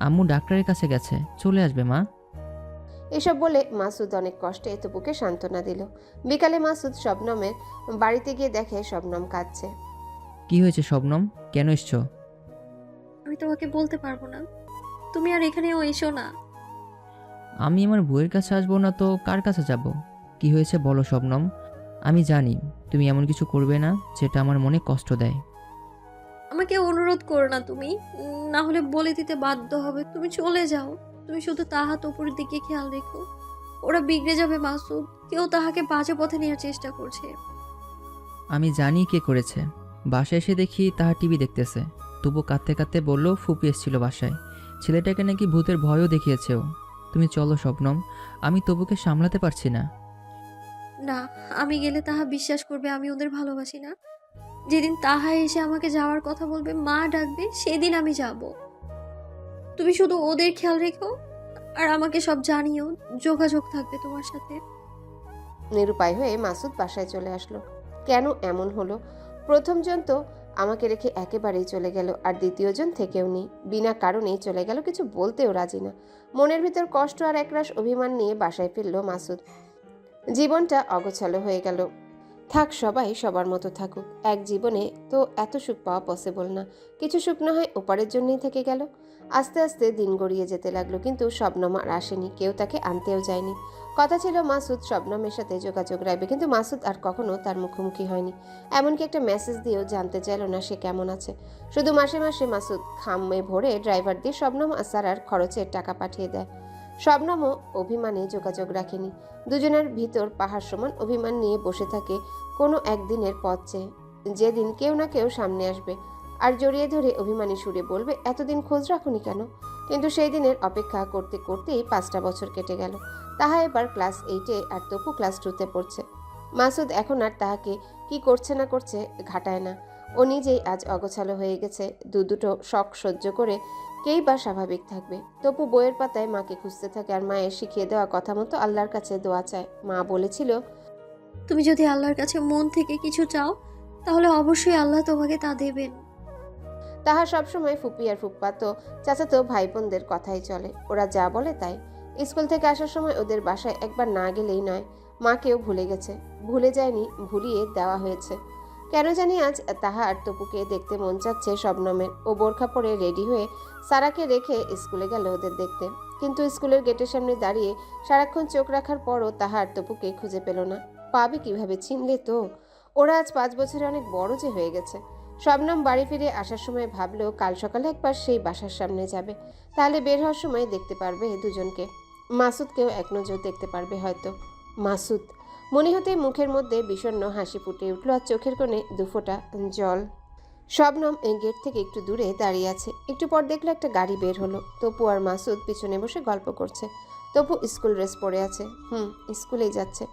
আম্মু ডাক্তারের কাছে গেছে, চলে আসবে মা। এসব বলে মাসুদ অনেক কষ্টে তপুকে সান্ত্বনা দিল। বিকালে মাসুদ শবনমের বাড়িতে গিয়ে দেখে শবনম কাঁদছে। কি হয়েছে শবনম, কেন এসছো? আমি তোমাকে বলতে পারবো না। তুমি আর এখানেও এসো না। আমি আমার বউয়ের কাছে আসবো না তো কার কাছে যাব? কি হয়েছে বলো শবনম। আমি জানি তুমি এমন কিছু করবে না যেটা আমার মনে কষ্ট দেয়। আমাকে অনুরোধ করো না তুমি, না হলে বলে দিতে বাধ্য হবে। তুমি চলে যাও। তুমি শুধু তাহা তপুর দিকে খেয়াল রেখো। ওরা বিগড়ে যাবে মাসুদ। কেউ তাহাকে বাজে পথে নেওয়ার চেষ্টা করছে। আমি জানি কে করেছে। বাসায় এসে দেখি তাহার টিভি দেখতেছে। তবু কাঁদতে কাঁদতে বলল ফুপি এসেছিল বাসায়। ছেলেটাকে নাকি ভূতের ভয়ও দেখিয়েছেও। তুমি চলো শবনম, আমি তবুকে সামলাতে পারছি না। না, আমি গেলে তাহা বিশ্বাস করবে আমি ওদের ভালোবাসি না। যেদিন তাহা এসে আমাকে যাওয়ার কথা বলবে, মা ডাকবে, সেদিন আমি যাব। তুমি শুধু ওদের খেয়াল রেখো আর আমাকে সব জানিও। যোগাযোগ থাকবে তোমার সাথে। নিরুপায় হয়ে মাসুদ বাসায় চলে আসলো। কেন এমন হলো? প্রথমজন তো আমাকে রেখে একেবারেই চলে গেল, আর দ্বিতীয়জন থেকেও নেই। বিনা কারণেই চলে গেল, কিছু বলতেও রাজি না। মনের ভিতর কষ্ট আর একরাশ অভিমান নিয়ে বাসায় ফিরল মাসুদ। জীবনটা অগোছালো হয়ে গেল। থাক, সবাই সবার মতো থাকুক। এক জীবনে তো এত সুখ পাওয়া পসিবল না। কিছু সুখ না হয় ওপারের জন্যই থেকে গেল। আস্তে আস্তে দিন গড়িয়ে যেতে লাগলো, কিন্তু শবনম আর আসেনি। কেউ তাকে আনতেও যায়নি। কথা ছিল মাসুদ শবনমের সাথে যোগাযোগ রাখবে, কিন্তু মাসুদ আর কখনো তার মুখোমুখি হয়নি। এমনকি একটা মেসেজ দিয়েও জানতে চাইল না সে কেমন আছে। শুধু মাসে মাসে মাসুদ খামে ভরে ড্রাইভার দিয়ে শবনম আর সারার খরচের টাকা পাঠিয়ে দেয়। শবনমও অভিমানে যোগাযোগ রাখেনি। দুজনের ভিতর পাহাড় সমান অভিমান নিয়ে বসে থাকে কোনো একদিনের পথ চেয়ে, যেদিন কেউ না কেউ সামনে আসবে আর জড়িয়ে ধরে অভিমানী সুরে বলবে, এতদিন খোঁজ রাখুনি কেন? কিন্তু সেই দিনের অপেক্ষা করতে করতেই 5টা বছর কেটে গেল। তাহা এবার ক্লাস 8-এ আর তপু ক্লাস 2-তে পড়ছে। মাসুদ এখন আর তাহাকে কি করছে না করছে ঘাটায় না। ও নিজেই আজ অগোছালো হয়ে গেছে। দুটো শখ সহ্য করে কেই বা স্বাভাবিক থাকবে? তপু বইয়ের পাতায় মাকে খুঁজতে থাকে আর মায়ের শিখিয়ে দেওয়া কথা মতো আল্লাহর কাছে দোয়া চায়। মা বলেছিল, তুমি যদি আল্লাহর কাছে মন থেকে কিছু চাও, তাহলে অবশ্যই আল্লাহ তোমাকে তা দেবেন। তাহা সবসময় ফুপি আর ফুপ্পাতো চাচাতো ভাই বোনদের কথাই চলে। ওরা যা বলে তাই। স্কুল থেকে আসার সময় ওদের বাসায় একবার না গেলেই নয়। মাকেও ভুলে গেছে। ভুলে যায়নি, ভুলিয়ে দেওয়া হয়েছে। কেন জানি আজ তাহা আর তপুকে দেখতে মন চাচ্ছে শবনমের। ও বোরখা পরে রেডি হয়ে সারাকে রেখে স্কুলে গেল ওদের দেখতে। কিন্তু স্কুলের গেটের সামনে দাঁড়িয়ে সারাক্ষণ চোখ রাখার পরও তাহা আর তপুকে খুঁজে পেল না। পাবে কিভাবে? চিনলে তো? ওরা আজ 5 বছরে অনেক বড় যে হয়ে গেছে। শবনম বাড়ি ফিরে আসার সময় ভাবলো কাল সকালে একবার সেই বাসার সামনে যাবে। তাহলে বের হওয়ার সময় দেখতে পারবে দুজনকে। মাসুদকেও এক নজর দেখতে পারবে হয়তো। মাসুদ মনে হতে মুখের মধ্যে বিষণ্ণ হাসি ফুটে উঠল আর চোখের কোণে দুফোঁটা জল। শবনম গেট থেকে একটু দূরে দাঁড়িয়ে আছে। একটু পর দেখলো একটা গাড়ি বের হলো। তপু আর মাসুদ পিছনে বসে গল্প করছে। তপু স্কুল ড্রেস পরে আছে। স্কুলেই যাচ্ছে।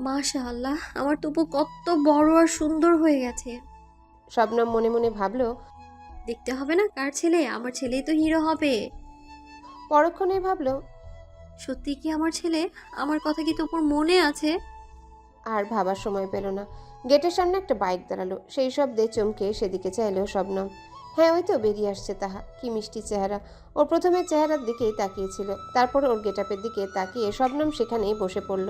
মাশাআল্লাহ, আমার তপু কত বড় আর সুন্দর হয়ে গেছে। শবনম মনে মনে ভাবলো, দেখতে হবে না কার ছেলে? আমার ছেলেই তো হিরো হবে। পরক্ষণে ভাবলো, সত্যি কি আমার ছেলে? আমার কথা কি তপুর মনে আছে? আর ভাবার সময় পেল না। গেটের সামনে একটা বাইক দাঁড়ালো। সেই শব্দে চমকে সেদিকে চাইলো শবনম। হ্যাঁ, ওই তো বেরিয়ে আসছে তাহা। কি মিষ্টি চেহারা! ওর প্রথমে চেহারার দিকেই তাকিয়েছিল, তারপর ওর গেটআপের দিকে তাকিয়ে শবনম সেখানেই বসে পড়ল।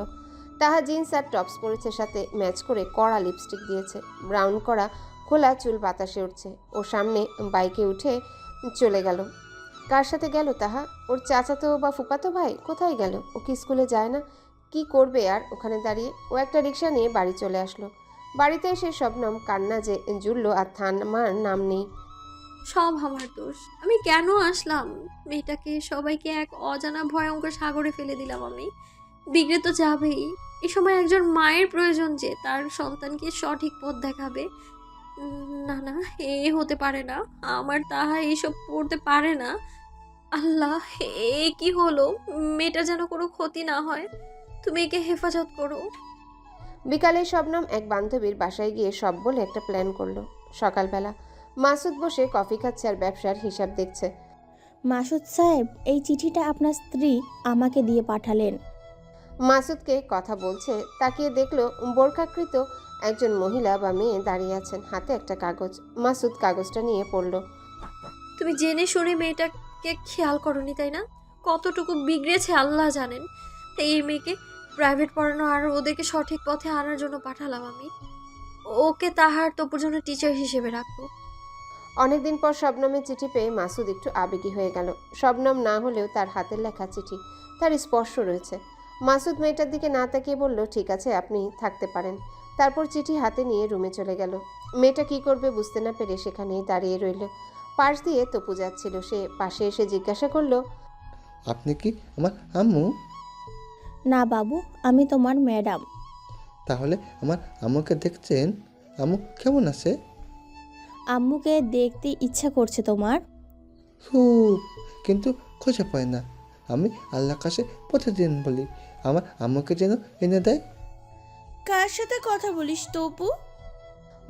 তাহা জিন্স আর টপস পরেছে, সাথে ম্যাচ করে কড়া লিপস্টিক দিয়েছে। ব্রাউন করা খোলা চুল বাতাসে উঠছে। ও সামনে বাইকে উঠে চলে গেল। কার সাথে গেল তাহা? ওর চাচাতো বা ফুপাতো ভাই? কোথায় গেল? ও কি স্কুলে যায় না? কি করবে আর ওখানে দাঁড়িয়ে? ও একটা রিক্সা নিয়ে বাড়ি চলে আসলো। বাড়িতে এসে শবনম কান্না যে জুড়ল আর থামার নাম নেই। সব আমার দোষ। আমি কেন আসলাম? মেয়েটাকে সবাইকে এক অজানা ভয়ঙ্কর সাগরে ফেলে দিলাম আমি। বিগড়ে তো যাবেই। এ সময় একজন মায়ের প্রয়োজন যে তার সন্তানকে সঠিক পথ দেখাবে। না না, এ হতে পারে না। আমার তাহা এইসব পড়তে পারে না। আল্লাহ, এ কি হলো? মেয়েটা যেন কোনো ক্ষতি না হয়। তুমি একে হেফাজত করো। বিকালে শবনম এক বান্ধবীর বাসায় গিয়ে সব বলে একটা প্ল্যান করলো। সকালবেলা মাসুদ বসে কফি খাচ্ছে আর ব্যবসার হিসাব দেখছে। মাসুদ সাহেব, এই চিঠিটা আপনার স্ত্রী আমাকে দিয়ে পাঠালেন। মাসুদকে কথা বলছে, তাকিয়ে দেখলো বোরখাকৃত একজন মহিলা বা মেয়ে দাঁড়িয়ে আছেন, হাতে একটা কাগজ। মাসুদ কাগজটা নিয়ে পড়ল। তুমি জেনে শুনে মেয়েটাকে খেয়াল করনি, তাই না? কতটুকু বিগড়েছে আল্লাহ জানেন। এই মেয়েকে প্রাইভেট পড়ানো আর ওদেরকে সঠিক পথে আনার জন্য পাঠালাম আমি। ওকে তাহার তপুর জন্য টিচার হিসেবে রাখবো। অনেকদিন পর শবনমের চিঠি পেয়ে মাসুদ একটু আবেগী হয়ে গেল। শবনম না হলেও তার হাতের লেখা চিঠি, তার স্পর্শ রয়েছে। মাসুদ মেয়েটার দিকে না তাকিয়ে বলল, ঠিক আছে, আপনি থাকতে পারেন। তারপর চিঠি হাতে নিয়ে রুমে চলে গেল। মেয়েটা কি করবে বুঝতে না পেরে সেখানেই দাঁড়িয়ে রইল। পাশ দিয়ে তপু যাচ্ছিল, সে পাশে এসে জিজ্ঞাসা করলো, আপনি কি আমার আম্মু? না বাবু, আমি তোমার ম্যাডাম। তাহলে আমার আম্মুকে দেখছেন? আম্মু কেমন আছে? আম্মুকে দেখতে ইচ্ছা করছে তোমার? খুব, কিন্তু খুঁজে পাই না। আমি আল্লাহর কাছে প্রতিদিন বলি আমার আম্মুকে যেন এনে দেয়। কার সাথে কথা বলিস তপু?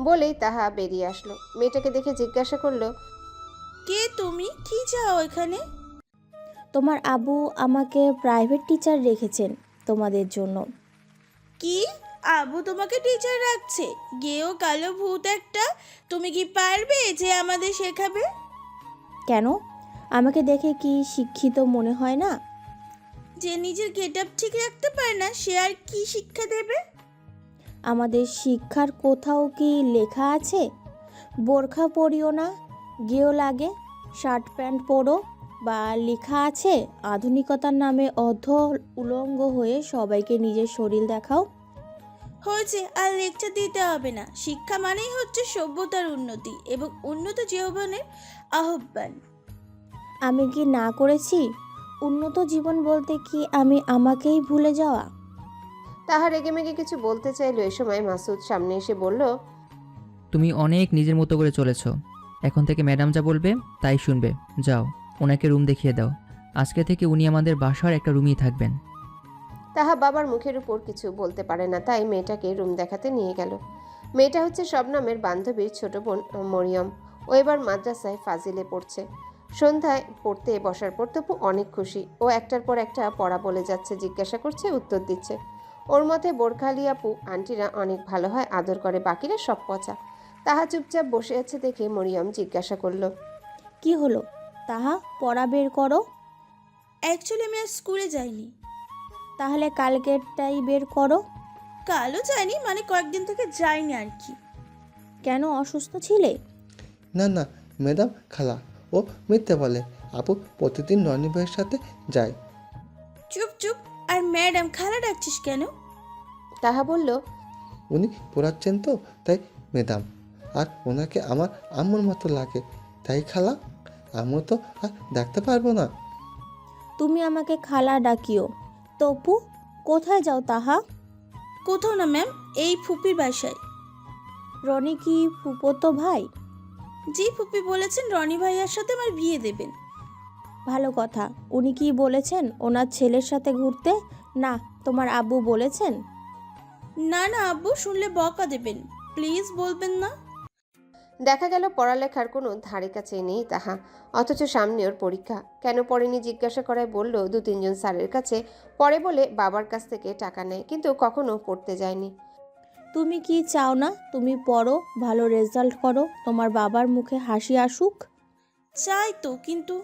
বলেই তাহা বেরিয়ে আসলো। মেয়েটাকে দেখে জিজ্ঞাসা করলো, কে তুমি? কি চাও এখানে? তোমার আব্বু আমাকে প্রাইভেট টিচার রেখেছেন তোমাদের জন্য। কি? আবু তোমাকে টিচার রাখছে? গেও কালো ভূত একটা। তুমি কি পারবে যে আমাদের শেখাবে? কেন? আমাকে দেখে কি শিক্ষিত মনে হয় না? যে নিজের গেটআপ ঠিক রাখতে পারে না সে আর কি শিক্ষা দেবে? আমাদের শিক্ষার কোথাও কি লেখা আছে বোরখা পরিও না, গেও লাগে, শার্ট প্যান্ট পরো? বা লেখা আছে আধুনিকতার নামে অর্ধ উলঙ্গ হয়ে সবাইকে নিজের শরীর দেখাও? হয়েছে, আর লেকচার দিতে হবে না। শিক্ষা মানেই হচ্ছে সভ্যতার উন্নতি এবং উন্নত জীবনের আহ্বান। আমি কি না করেছি? উন্নত জীবন বলতে কি আমি আমাকেই ভুলে যাওয়া? তাহা রেগেমেগে কিছু বলতে চাইলো। এ সময় মাসুদ সামনে এসে বলল, তুমি অনেক নিজের মতো করে চলেছ। এখন থেকে ম্যাডাম যা বলবে তাই শুনবে। যাও, ওনাকে রুম দেখিয়ে দাও। আজকে থেকে উনি আমাদের বাসার একটা রুমই থাকবেন। তাহা বাবার মুখের উপর কিছু বলতে পারে না, তাই মেয়েটাকে রুম দেখাতে নিয়ে গেল। মেয়েটা হচ্ছে শবনমের বান্ধবীর ছোট বোন মরিয়ম। ও এবার মাদ্রাসায় ফাজিলে পড়ছে। সন্ধ্যায় পড়তে বসার পর তপু অনেক খুশি। ও একটার পর একটা পড়া বলে যাচ্ছে, জিজ্ঞাসা করছে, উত্তর দিচ্ছে। ওর মতে বোরখালি আপু আন্টিরা অনেক ভালো হয়, আদর করে, বাকিরা সব পচা। তাহা চুপচাপ বসে আছে দেখে মরিয়ম জিজ্ঞাসা করলো, কি হলো তাহা? পড়া বের করো। অ্যাকচুয়ালি আমি আর স্কুলে যাইনি। তাহলে কালকেরটাই বের করো। কালও যাইনি, মানে কয়েকদিন থেকে যাইনি আর কি। কেন, অসুস্থ ছিলে? না না ম্যাডাম, খালা। ও মিথ্যে বলে। আপু প্রতিদিন রনি ভাইয়ের সাথে যায়। চুপ চুপ। আর ম্যাডাম খালা ডাকছিস কেন? তাহা বলল, উনি পড়াচ্ছেন তো, তাই ম্যাডাম। আর ওনাকে আমার আম্মুর মতো লাগে, তাই খালা। আম্মু তো আর ডাকতে পারবো না। তুমি আমাকে খালা ডাকিও। তপু, কোথায় যাও তাহা? কোথাও না ম্যাম, এই ফুপির বাসায়। রনি কি ফুপোতো ভাই? জি, ফুপি বলেছেন রনি ভাইয়ার সাথে আমার বিয়ে দেবেন। ভালো কথা। উনি কি বলেছেন ওনার ছেলের সাথে ঘুরতে? না, তোমার আব্বু বলেছেন? না না আব্বু, শুনলে বকা দেবেন। প্লিজ বলবেন না। দেখা গেল পড়ালেখার কোনো ধারে কাছে নেই তাহা, অথচ সামনে ওর পরীক্ষা। কেন পড়েনি জিজ্ঞাসা করায় বলল, 2-3 জন স্যারের কাছে পড়ে বলে বাবার কাছ থেকে টাকা নেয়, কিন্তু কখনো পড়তে যায়নি। তুমি কি চাও না তুমি পড়ো, ভালো রেজাল্ট করো, তোমার বাবার মুখে হাসি আসুক? চাই তো, কিন্তু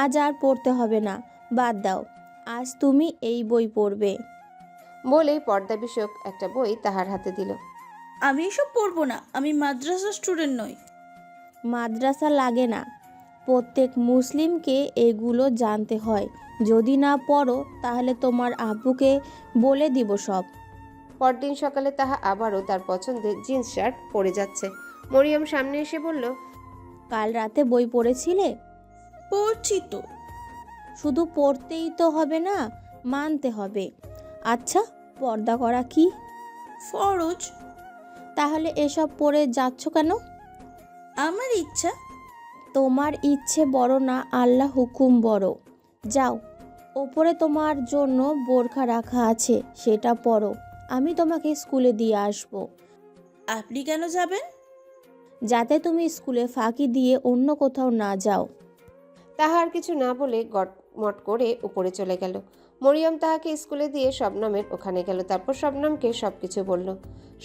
আজ আর পড়তে হবে না, বাদ দাও। আজ তুমি এই বই পড়বে। বলেই পর্দা বিষয়ক একটা বই তাহার হাতে দিল। আমি এসব পড়বো না, আমি মাদ্রাসা স্টুডেন্ট নই। মাদ্রাসা লাগে না, প্রত্যেক মুসলিমকে এগুলো জানতে হয়। যদি না পড়ো তাহলে তোমার আব্বুকে বলে দিব সব। পরদিন সকালে তাহা আবারও তার পছন্দের জিন্স শার্ট পরে যাচ্ছে। মরিয়ম সামনে এসে বলল, কাল রাতে বই পড়েছিলে? পড়ছি তো। শুধু পড়তেই তো হবে না, মানতে হবে। আচ্ছা, পর্দা করা কি? ফরজ। তাহলে এসব পড়ে যাচ্ছ কেন? আমার ইচ্ছা। তোমার ইচ্ছে বড় না, আল্লাহ হুকুম বড়। যাও, ওপরে তোমার জন্য বোরখা রাখা আছে, সেটা পরো। আমি তোমাকে স্কুলে দিয়ে আসব, আপনি কেন যাবেন? যাতে তুমি স্কুলে ফাঁকি দিয়ে অন্য কোথাও না যাও। তাহার কিছু না বলে গটমট করে উপরে চলে গেল। মরিয়ম তাহাকে স্কুলে দিয়ে শবনমের ওখানে গেল। তারপর শবনমকে সবকিছু বলল।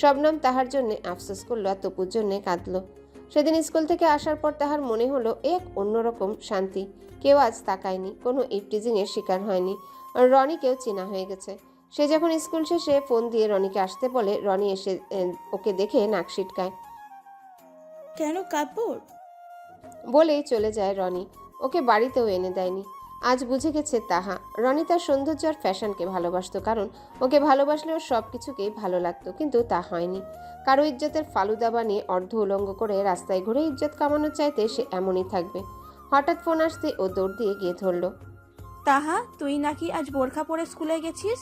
শবনম তাহার জন্য আফসোস করলো আর তপুর জন্যে কাঁদলো। সেদিন স্কুল থেকে আসার পর তাহার মনে হলো এক অন্যরকম শান্তি। কেউ আজ তাকায়নি, কোনো ইফটিজিংয়ের শিকার হয়নি। রনিকেও চেনা হয়ে গেছে। সে যখন স্কুল শেষে ফোন দিয়ে রনিকে আসতে বলে, রনি এসে ওকে দেখে নাক সিটকায়। কেন কাপড়? বলেই চলে যায় রনি। ওকে বাড়িতেও এনে দেয়নি। আজ বুঝে গেছে তাহা, রনি তার সৌন্দর্য আর ফ্যাশনকে ভালোবাসতো, কারণ ওকে ভালোবাসলেও সব কিছুকেই ভালো লাগতো। কিন্তু তা হয়নি। কারো ইজ্জতের ফালুদা বানিয়ে অর্ধ উলঙ্গ করে রাস্তায় ঘুরে ইজ্জত কামানোর চাইতে সে এমনই থাকবে। হঠাৎ ফোন আসতে ও দৌড় দিয়ে গিয়ে ধরল। তাহা, তুই নাকি আজ বোরখা পরে স্কুলে গেছিস?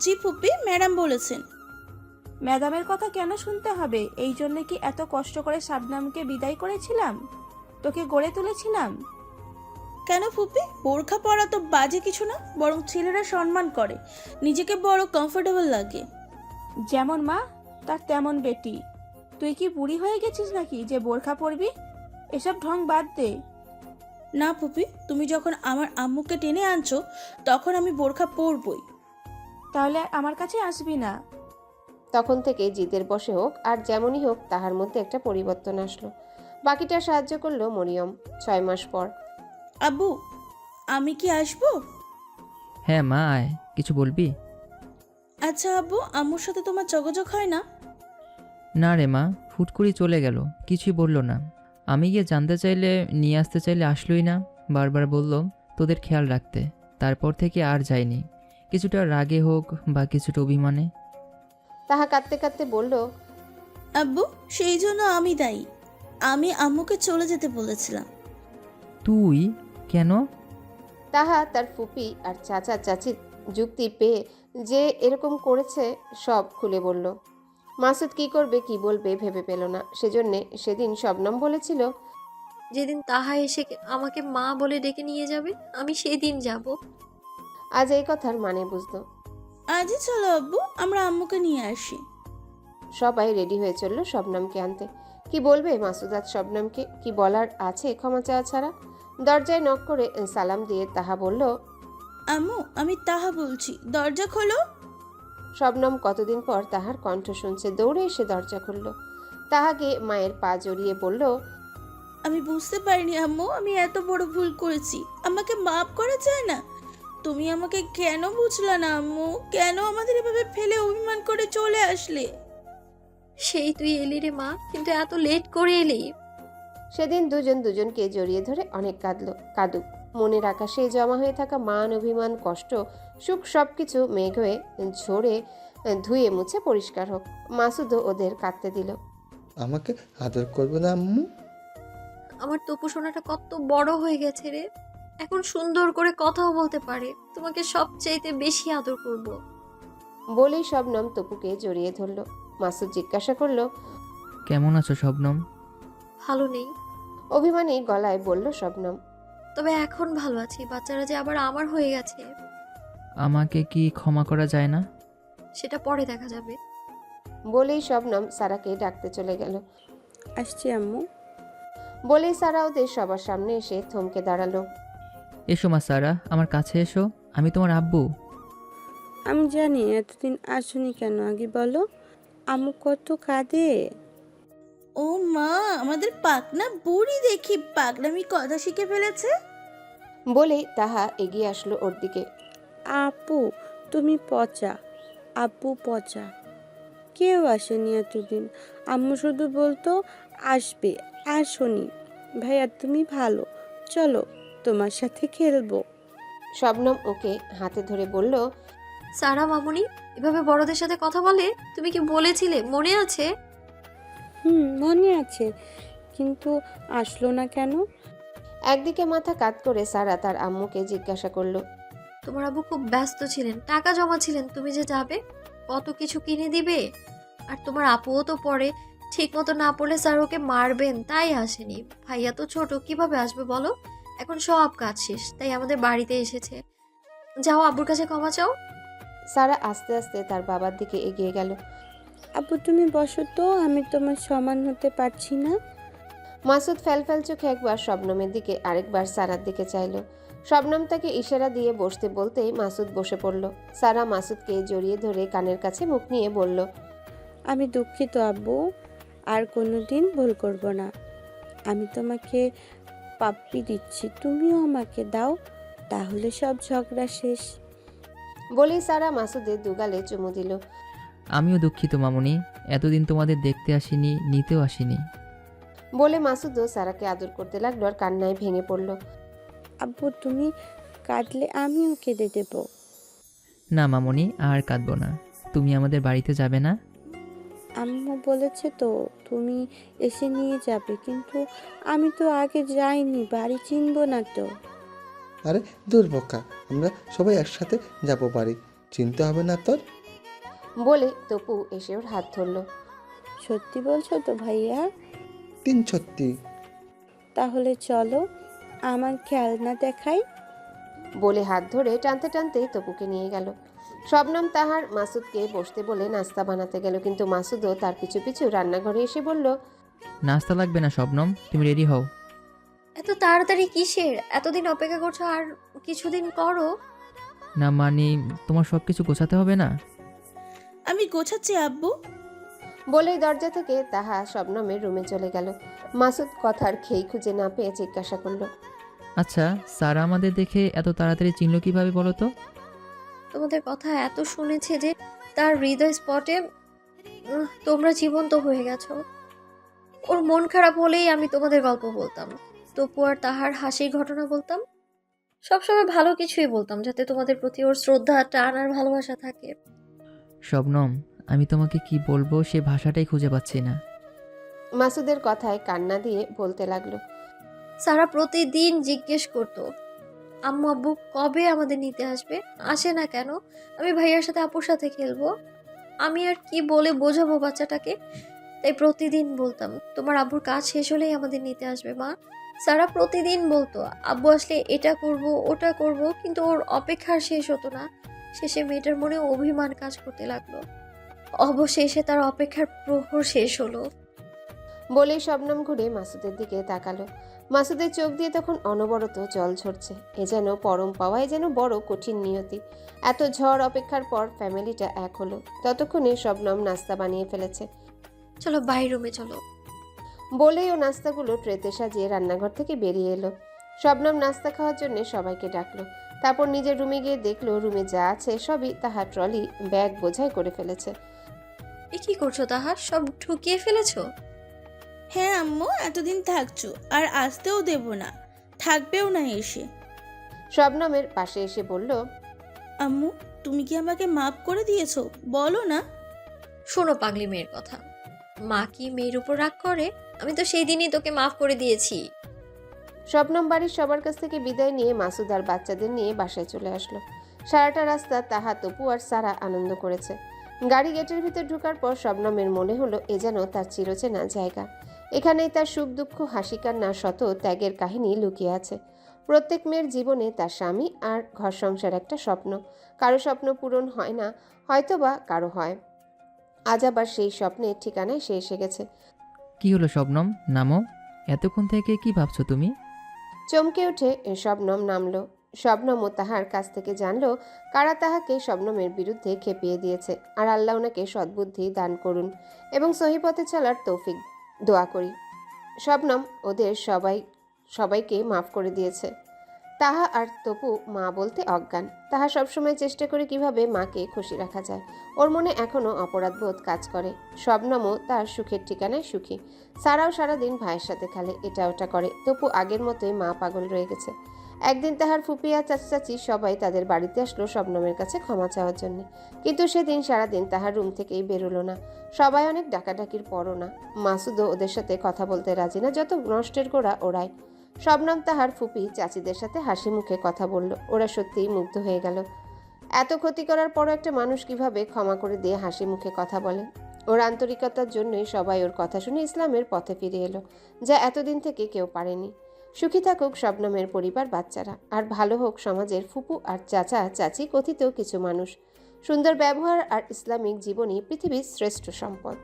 জি ফুপি, ম্যাডাম বলেছেন। ম্যাডামের কথা কেন শুনতে হবে? এই জন্য কি এত কষ্ট করে শাবনামকে বিদায় করেছিলাম, তোকে গড়ে তুলেছিলাম? কেন ফুপি? বোরখা পরা তো বাজে কিছু না, বরং ছেলেরা সম্মান করে, নিজেকে বড় কমফোর্টেবল লাগে। যেমন মা তার তেমন বেটি। তুই কি বুড়ি হয়ে গেছিস নাকি যে বোরখা পরবি? এসব ঢং বাদ দে। না ফুপি, তুমি যখন আমার আম্মুকে টেনে আনছো তখন আমি বোরখা পরবই। তাহলে আর আমার কাছে আসবি না। তখন থেকে জিদের বসে হোক আর যেমনই হোক তাহার মধ্যে একটা পরিবর্তন আসলো। বাকিটা সাহায্য করলো মরিয়ম। 6 মাস পর। আব্বু, আমি কি আসবো? হ্যাঁ মা, আয়। কিছু বলবি? আচ্ছা আব্বু, আম্মুর সাথে তোমার যোগাযোগ হয় না? না রে মা, হুট করে চলে গেল, কিছুই বললো না। আমি গিয়ে জানতে চাইলে, নিয়ে আসতে চাইলে আসলোই না। বারবার বলল তোদের খেয়াল রাখতে। তারপর থেকে আর যায়নি, কিছুটা রাগে হোক বা কিছুটা অভিমানে। তাহা কাঁদতে কাঁদতে বলল, আব্বু, সেই জন্য আমি দায়ী। আমি আম্মুকে চলে যেতে বলেছিলাম। তুই কেন? তাহা তার ফুপি আর চাচা চাচির যুক্তি পেয়ে যে এরকম করেছে সব খুলে বলল। মাসুদ কি করবে কি বলবে ভেবে পেল না। সেজন্যে সেদিন শবনম বলেছিল, যেদিন তাহা এসে আমাকে মা বলে ডেকে নিয়ে যাবে, আমি সেই দিন যাব। আজ এই কথার মানে বুঝলো। আজই চলো আব্বু, আমরা আম্মুকে নিয়ে আসি। সবাই রেডি হয়ে চলল শবনমকে আনতে। কি বলবে মাসুদ আজ শবনমকে? কি বলার আছে ক্ষমা চাওয়া ছাড়া? দরজায় নক করে সালাম দিয়ে তাহা বলল, আম্মু, আমি তাহা বলছি, দরজা খোলো। শবনম কতদিন পর তাহার কণ্ঠ শুনছে, দৌড়ে এসে দরজা খুলল। তাহাকে মায়ের পা জড়িয়ে বলল, আমি বুঝতে পারিনি আম্মু, আমি এত বড় ভুল করেছি, আমাকে মাফ করা যায় না? তুমি আমাকে কেন বুঝলা না আম্মু? কেন আমাদের এভাবে ফেলে অভিমান করে চলে আসলে? সেই তুই এলি রে মা, কিন্তু এত লেট করে এলি। সেদিন দুজন দুজনকে জড়িয়ে ধরে অনেক কাঁদলো। কাঁদুক, মনের আকাশে জমা হয়ে থাকা মান, অভিমান, কষ্ট, সুখ সবকিছু মেঘ হয়ে ঝরে ধুয়ে মুছে পরিষ্কার হোক। মাসুদও ওদের কাঁদতে দিল। আমাকে আদর করবে না আম্মু? আমার তপু সোনাটা কত বড় হয়ে গেছে রে, এখন সুন্দর করে কথাও বলতে পারে। তোমাকে সবচাইতে বেশি আদর করব। বলেই শবনম তপুকে জড়িয়ে ধরল। মাসুদ জিজ্ঞাসা করলো, কেমন আছো শবনম? ভালো নেই, অভিমানী গলায় বলল শবনম। তবে এখন ভালো আছি। বাচ্চারা যে আবার আমার হয়ে গেছে, আমাকে কি ক্ষমা করা যায় না? সেটা পরে দেখা যাবে। বলেই শবনম সারাকে ডাকতে চলে গেল। আসছি আম্মু। বলেই সারা ওদের সবার সামনে এসে থমকে দাঁড়ালো। এসো মা সারা, আমার কাছে এসো, আমি তোমার আব্বু। আমি জানি এতদিন আসুনি কেন, আগে বলো। আম্মু কত কাঁদে। ও মা, আমাদের পাকনা বুড়ি দেখি পাগলামি কথা শিখে ফেলেছে। বলেই তাহা এগিয়ে আসলো ওর দিকে। আপু, তুমি পচা। আব্বু পচা, কেউ আসেনি এতদিন। আম্মু শুধু বলতো আসবে, আসোনি। ভাইয়া তুমি ভালো, চলো তোমার সাথে খেলবো। শবনম ওকে হাতে ধরে বলল, সারা মামুনি এভাবে বড়দের সাথে কথা বলে? তুমি কি বলেছিলে, মনে আছে? মনে আছে, কিন্তু আসলো না কেন? একদিকে মাথা কাত করে সারা তার আম্মুকে জিজ্ঞাসা করলো। তোমার আব্বু খুব ব্যস্ত ছিলেন, টাকা জমাছিলেন, তুমি যে যাবে, কত কিছু কিনে দিবে। আর তোমার আপুও তো পড়ে, ঠিক মতো না পড়লে স্যার ওকে মারবেন, তাই আসেনি। ভাইয়া তো ছোট, কিভাবে আসবে বলো? এখন সব কাজ শেষ, তাই আমাদের বাড়িতে এসেছে। যাও আব্বুর কাছে ক্ষমা চাও। সারা আস্তে আস্তে তার বাবার দিকে এগিয়ে গেল। আব্বু তুমি বসো তো, আমি তোমার সমান হতে পারছি না। মাসুদ ফ্যালফ্যাল চোখে একবার শবনমের দিকে আরেকবার সারার দিকে চাইল। শবনম তাকে ইশারা দিয়ে বসতে বলতেই মাসুদ বসে পড়ল। সারা মাসুদকে জড়িয়ে ধরে কানের কাছে মুখ নিয়ে বলল, আমি দুঃখিত আব্বু, আর কোনো দিন ভুল করব না। আমি তোমাকে পাপ্পি দিচ্ছি, তুমিও আমাকে দাও, তাহলে সব ঝগড়া শেষ। বলেই সারা মাসুদের দুগালে চুমু দিল। আমিও দুঃখিত মামুনি, এতদিন তোমাদের দেখতে আসিনি, নিতেও আসিনি। বলে মাসুদও সারাকে আদর করতে লাগলো আর কান্নায় ভেঙে পড়ল। আব্বু তুমি কাঁদলে আমিও কেঁদে দেব। না মামুনি, আর কাঁদবো না। তুমি আমাদের বাড়িতে যাবে না? আম্মু বলেছে তো তুমি এসে নিয়ে যাবে, কিন্তু আমি তো আগে যাইনি, বাড়ি চিনবো না তো। আরে দূর বোকা, আমরা সবাই একসাথে যাবো বাড়ি, চিনতে হবে না তোর। বলে তপু এসে ওর হাত ধরল। সত্যি বলছো তো ভাইয়া? সত্যি। তাহলে চলো, আমার খেলনা দেখাই। বলে হাত ধরে টানতে টানতে তপুকে নিয়ে গেল। শবনম তাহার মাসুদকে বসতে বলে নাস্তা বানাতে গেল, কিন্তু মাসুদও তার পিছু পিছু রান্নাঘরে এসে বলল, নাস্তা লাগবে না শবনম, তুমি রেডি হও। এত তাড়াতাড়ি কিসের? এতদিন অপেক্ষা করছো, আর কিছুদিন করো। না মানে, তোমার সব কিছু গোছাতে হবে না? আমি গোছাচ্ছি আব্বু। বলেই দরজা থেকে তাহা শবনমের রুমে চলে গেল। মাসুদ কথার খেই খুঁজে না পেয়ে জিজ্ঞাসা করল, আচ্ছা, সারা আমাদের দেখে এত তাড়াতাড়ি চিনল কিভাবে বলো তো? তোমাদের কথা এত শুনেছে যে তার হৃদয় স্পটে তোমরা জীবন্ত হয়ে গেছো। ওর মন খারাপ হলেই আমি তোমাদের গল্প বলতাম, তপু আর তাহার হাসির ঘটনা বলতাম, সবসময় ভালো কিছুই বলতাম, যাতে তোমাদের প্রতি ওর শ্রদ্ধা, টান আর ভালোবাসা থাকে। শবনম, আমি তোমাকে কি বলবো সে ভাষাটাই খুঁজে পাচ্ছি না। মাসুদের কথায় কান্না দিয়ে বলতে লাগলো। সারা প্রতিদিন জিজ্ঞেস করতো আম্মু আব্বু কবে আমাদের নিতে আসবে, আসে না কেন, আমি ভাইয়ার সাথে আপুর সাথে খেলবো। আমি আর কি বলে বোঝাবো বাচ্চাটাকে? তাই প্রতিদিন বলতাম তোমার আব্বুর কাজ শেষ হলেই আমাদের নিতে আসবে মা। সারা প্রতিদিন বলতো আব্বু আসলে এটা করব ওটা করব, কিন্তু ওর অপেক্ষার শেষ হতো না। শেষে মেয়েটার মনে অভিমান কাজ করতে লাগলো। অবশেষে তার অপেক্ষার প্রহর শেষ হলো। বলেই শবনম ঘুরে মাসুদের দিকে তাকালো। মাসুদের চোখ দিয়ে তখন অনবরত জল ঝরছে। এ যেন পরম পাওয়া, এ যেন বড় কঠিন নিয়তি। এত ঝড় অপেক্ষার পর ফ্যামিলিটা এক হলো। ততক্ষণে শবনম নাস্তা বানিয়ে ফেলেছে। চলো বাইরে রুমে চলো। বলেই ও নাস্তাগুলো ট্রেতে সাজিয়ে রান্নাঘর থেকে বেরিয়ে এলো। শবনম নাস্তা খাওয়ার জন্য সবাইকে ডাকলো। তারপর নিজের রুমে গিয়ে দেখলো রুমে যা আছে সবই তাহার ট্রলি ব্যাগ বোঝাই করে ফেলেছে। এ কি করছো তাহার, সব ঢুকিয়ে ফেলেছো? হ্যাঁ আম্মু, এতদিন থাকছো আর আসতেও দেব না, থাকবেও না এসে। শবনমের পাশে এসে বলল, আম্মু তুমি কি আমাকে মাফ করে দিয়েছো, বলো না। শোনো পাগলি মেয়ের কথা, মা কি মেয়ের উপর রাগ করে? আমি তো সেই দিনই তোকে মাফ করে দিয়েছি। শবনম বাড়ির সবার কাছ থেকে বিদায় নিয়ে মাসুদ আর বাচ্চাদের নিয়ে বাসায় চলে আসলো। সারাটা রাস্তা তাহা, তপু আর সারা আনন্দ করেছে। গাড়ি গেটের ভিতর ঢোকার পর শবনমের মনে হলো এ যেন তার চিরচেনা জায়গা। এখানেই তার সুখ দুঃখ, হাসি কান্না, শত ত্যাগের কাহিনী লুকিয়ে আছে। প্রত্যেক মেয়ের জীবনে তার স্বামী আর ঘর সংসার একটা স্বপ্ন। কারো স্বপ্ন পূরণ হয় না, হয়তোবা কারো হয়। আজ আবার সেই স্বপ্নের ঠিকানায় সে এসে গেছে। কি হলো শবনম, নামো। এতক্ষণ থেকে কি ভাবছো তুমি? চমকে উঠে শবনম নামলো। শবনমও তাহার কাছ থেকে জানলো কারা তাহাকে শবনমের বিরুদ্ধে খেপিয়ে দিয়েছে। আর আল্লাহ ওনাকে সদ্বুদ্ধি দান করুন এবং সহিপথে চলার তৌফিক দোয়া করি। শবনম ওদের সবাইকে মাফ করে দিয়েছে। তাহা আর তপু মা বলতে অজ্ঞান। তাহা সবসময় চেষ্টা করে কিভাবে মাকে খুশি রাখা যায়। ওর মনে এখনও অপরাধবোধ কাজ করে। শবনমও তার সুখের ঠিকানায় সুখী। সারাও সারাদিন ভাইয়ের সাথে খেলে, এটা ওটা করে। তপু আগের মতোই মা পাগল রয়ে গেছে। একদিন তাহার ফুপিয়া চাচি সবাই তাদের বাড়িতে আসলো শবনমের কাছে ক্ষমা চাওয়ার জন্য। কিন্তু সেদিন সারাদিন তাহার রুম থেকেই বেরোলো না। সবাই অনেক ডাকাডাকির পরও না। মাসুদও ওদের সাথে কথা বলতে রাজি না, যত নষ্টের গোড়া ওরাই। শবনম তাহার ফুপি চাচিদের সাথে হাসি মুখে কথা বলল। ওরা সত্যিই মুগ্ধ হয়ে গেল। এত ক্ষতি করার পরও একটা মানুষ কিভাবে ক্ষমা করে দিয়ে হাসি মুখে কথা বলে। ওর আন্তরিকতার জন্যই সবাই ওর কথা শুনে ইসলামের পথে ফিরে এলো, যা এতদিন থেকে কেউ পারেনি। সুখী থাকুক শবনমের পরিবার, বাচ্চারা, আর ভালো হোক সমাজের ফুপু আর চাচা চাচি কথিত কিছু মানুষ। সুন্দর ব্যবহার আর ইসলামিক জীবনই পৃথিবীর শ্রেষ্ঠ সম্পদ।